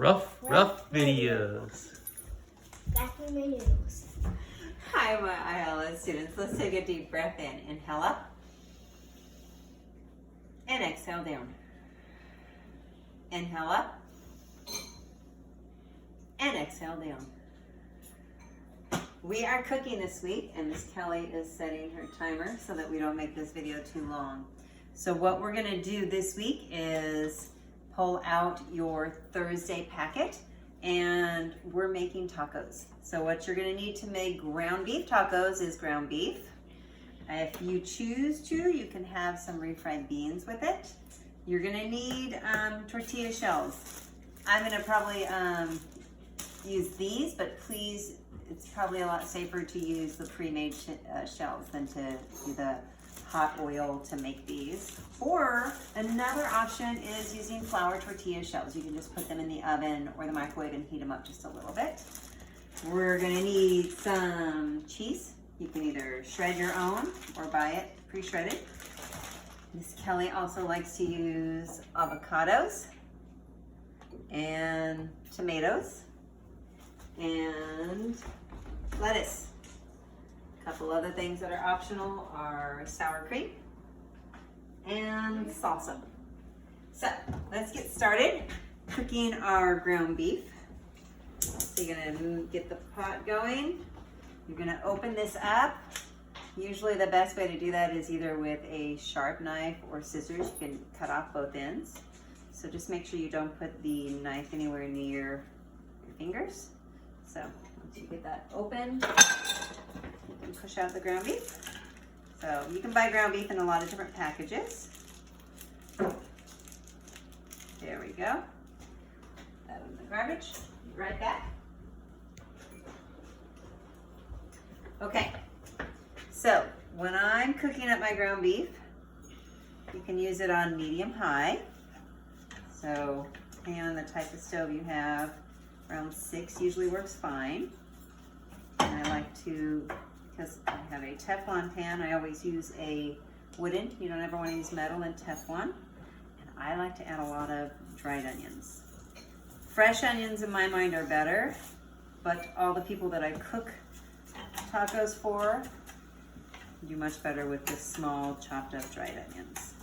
Rough videos. Back in my noodles. Hi, my ILS students. Let's take a deep breath in. Inhale up. And exhale down. Inhale up. And exhale down. We are cooking this week, and Miss Kelly is setting her timer so that we don't make this video too long. So what we're gonna do this week is pull out your Thursday packet, and we're making tacos. So what you're gonna need to make ground beef tacos is ground beef. If you choose to, you can have some refried beans with it. You're gonna need tortilla shells. I'm gonna probably use these, but please, it's probably a lot safer to use the pre-made shells than to do the hot oil to make these. Or another option is using flour tortilla shells. You can just put them in the oven or the microwave and heat them up just a little bit. We're gonna need some cheese. You can either shred your own or buy it pre-shredded. Miss Kelly also likes to use avocados and tomatoes and lettuce. A couple other things that are optional are sour cream and salsa. So let's get started cooking our ground beef. So you're gonna get the pot going. You're gonna open this up. Usually the best way to do that is either with a sharp knife or scissors. You can cut off both ends. So just make sure you don't put the knife anywhere near your fingers. So once you get that open, you can push out the ground beef. So you can buy ground beef in a lot of different packages. There we go. That in the garbage. Be right back. Okay, so when I'm cooking up my ground beef, you can use it on medium-high. So depending on the type of stove you have, around 6 usually works fine. And I like to, because I have a Teflon pan, I always use a wooden. You don't ever want to use metal in Teflon. And I like to add a lot of dried onions. Fresh onions in my mind are better, but all the people that I cook tacos for do much better with the small chopped up dried onions.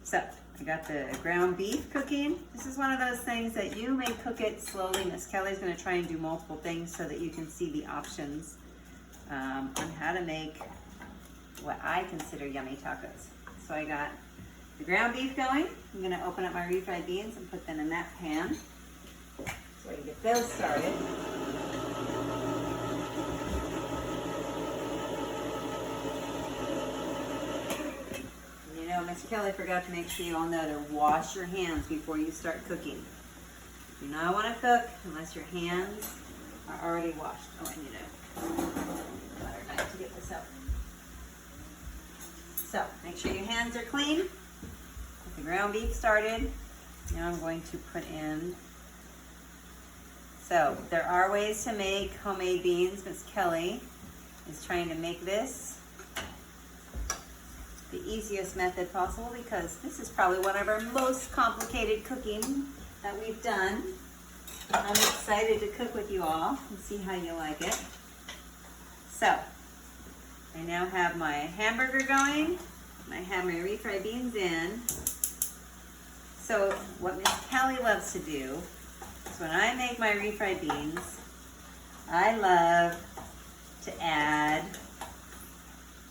So I got the ground beef cooking. This is one of those things that you may cook it slowly. Miss Kelly's gonna try and do multiple things so that you can see the options on how to make what I consider yummy tacos. So I got the ground beef going. I'm gonna open up my refried beans and put them in that pan so I can get those started. Miss Kelly forgot to make sure you all know to wash your hands before you start cooking. You do not want to cook unless your hands are already washed. Oh, I need a butter knife to get this out. So make sure your hands are clean. Get the ground beef started. Now I'm going to put in. So there are ways to make homemade beans. Miss Kelly is trying to make this the easiest method possible because this is probably one of our most complicated cooking that we've done. I'm excited to cook with you all and see how you like it. So I now have my hamburger going. I have my refried beans in. So what Miss Kelly loves to do is when I make my refried beans, I love to add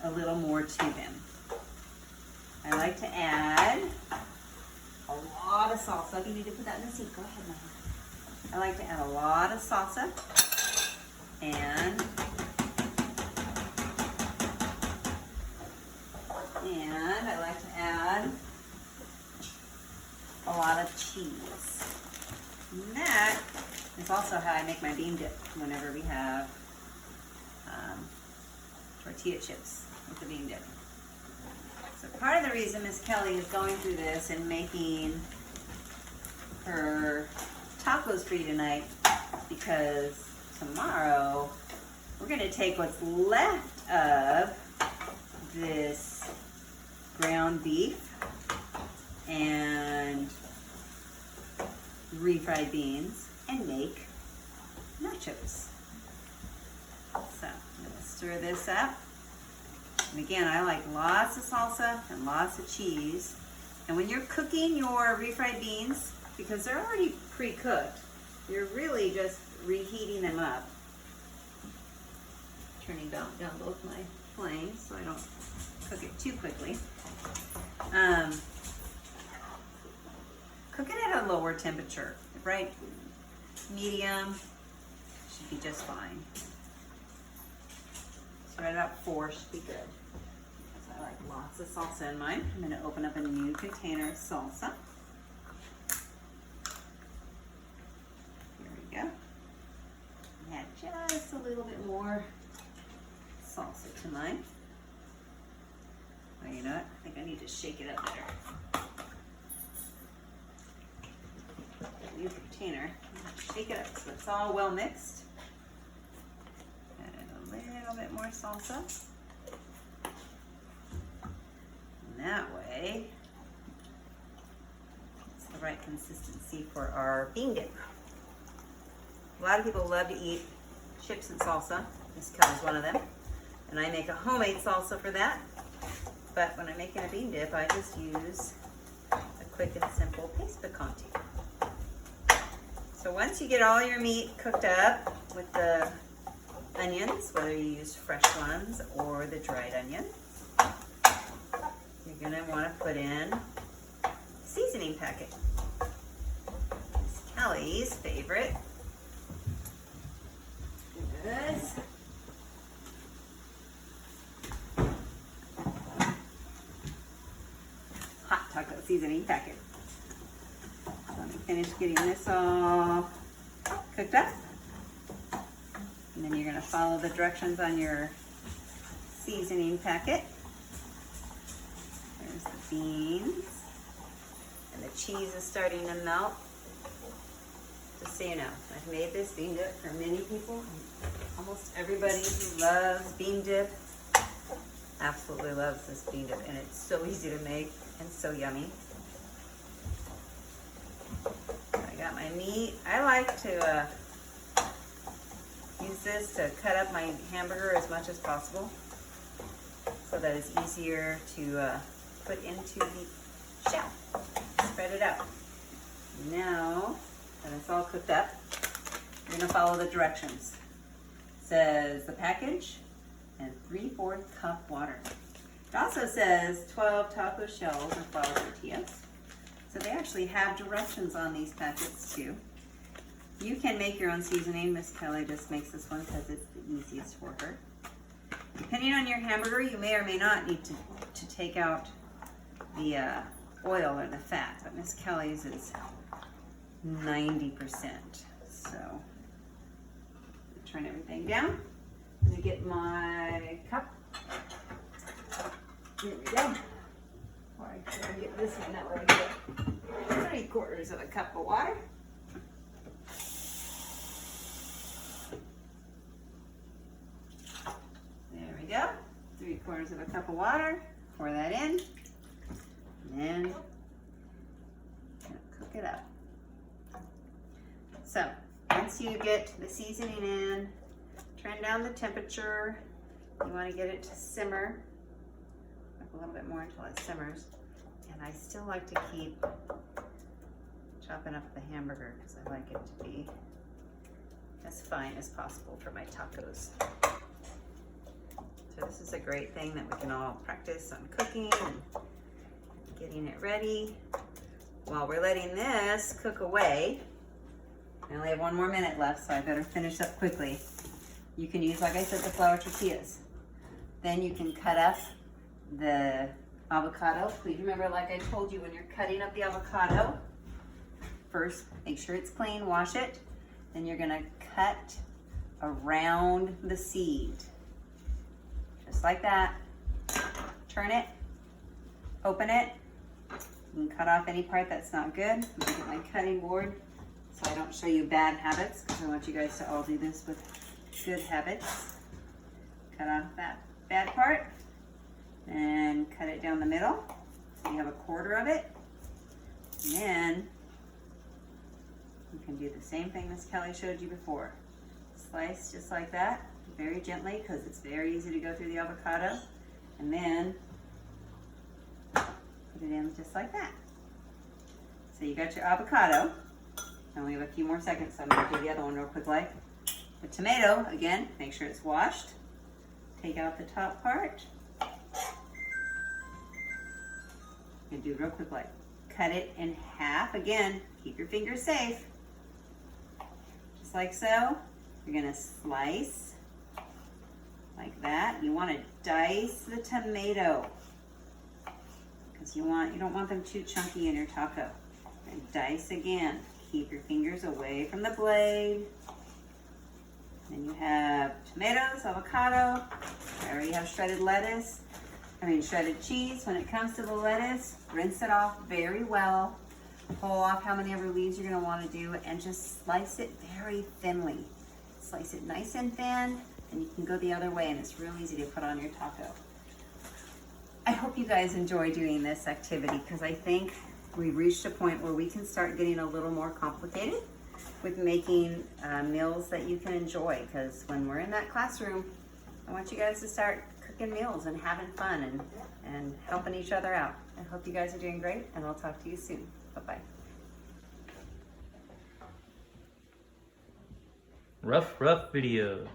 a little more to them. I like to add a lot of salsa. If you need to put that in the sink, go ahead, Mama. I like to add a lot of salsa and I like to add a lot of cheese. And that is also how I make my bean dip whenever we have tortilla chips with the bean dip. So part of the reason Miss Kelly is going through this and making her tacos for you tonight is because tomorrow we're going to take what's left of this ground beef and refried beans and make nachos. So I'm gonna stir this up. And again, I like lots of salsa and lots of cheese. And when you're cooking your refried beans, because they're already pre-cooked, you're really just reheating them up. Turning down both my flames so I don't cook it too quickly. Cook it at a lower temperature, right? Medium should be just fine. So right about 4 should be good. So I like lots of salsa in mine. I'm going to open up a new container of salsa. Here we go. Add just a little bit more salsa to mine. Oh, you know what? I think I need to shake it up better. New container. Shake it up so it's all well mixed. Add a little bit more salsa. And that way, it's the right consistency for our bean dip. A lot of people love to eat chips and salsa. Miss Kelly's one of them. And I make a homemade salsa for that. But when I'm making a bean dip, I just use a quick and simple paste picante. So once you get all your meat cooked up with the onions, whether you use fresh ones or the dried onion, you're gonna wanna put in seasoning packet. Miss Kelly's favorite is hot taco seasoning packet. Let me finish getting this all cooked up. And then you're going to follow the directions on your seasoning packet. There's the beans. And the cheese is starting to melt. Just so you know, I've made this bean dip for many people. Almost everybody who loves bean dip absolutely loves this bean dip. And it's so easy to make and so yummy. I got my meat. I like to use this to cut up my hamburger as much as possible so that it's easier to put into the shell. Spread it out. Now that it's all cooked up, you're going to follow the directions. It says the package and 3/4 cup water. It also says 12 taco shells or flour tortillas. So they actually have directions on these packets too. You can make your own seasoning. Miss Kelly just makes this one because it's the easiest for her. Depending on your hamburger, you may or may not need to take out the oil or the fat, but Miss Kelly's is 90%. So turn everything down. I'm gonna get my cup. Here we go. Or I can get this one that way. 3/4 of a cup of water. There we go. 3/4 of a cup of water. Pour that in. And then cook it up. So once you get the seasoning in, turn down the temperature. You want to get it to simmer. A little bit more until it simmers. And I still like to keep chopping up the hamburger because I like it to be as fine as possible for my tacos. So this is a great thing that we can all practice on cooking and getting it ready. While we're letting this cook away, I only have 1 more minute left, so I better finish up quickly. You can use, like I said, the flour tortillas. Then you can cut up the avocado. Please remember, like I told you, when you're cutting up the avocado, first make sure it's clean, wash it. Then you're gonna cut around the seed. Just like that. Turn it, open it. You can cut off any part that's not good. I'm gonna get my cutting board so I don't show you bad habits, because I want you guys to all do this with good habits. Cut off that bad part and cut it down the middle so you have 1/4 of it. And then And do the same thing as Kelly showed you before. Slice just like that, very gently, because it's very easy to go through the avocado. And then put it in just like that. So you got your avocado. And we have a few more seconds, so I'm going to do the other one real quick like. The tomato, again, make sure it's washed. Take out the top part. And do real quick like. Cut it in half. Again, keep your fingers safe. Just like so. You're going to slice like that. You want to dice the tomato because you don't want them too chunky in your taco. And dice again. Keep your fingers away from the blade. Then you have tomatoes, avocado. I already have shredded shredded cheese. When it comes to the lettuce, rinse it off very well. Pull off how many ever leaves you're going to want to do and just slice it very thinly. Slice it nice and thin, and you can go the other way, and it's real easy to put on your taco. I hope you guys enjoy doing this activity because I think we've reached a point where we can start getting a little more complicated with making meals that you can enjoy, because when we're in that classroom, I want you guys to start cooking meals and having fun and helping each other out. I hope you guys are doing great, and I'll talk to you soon. Bye-bye. Rough videos.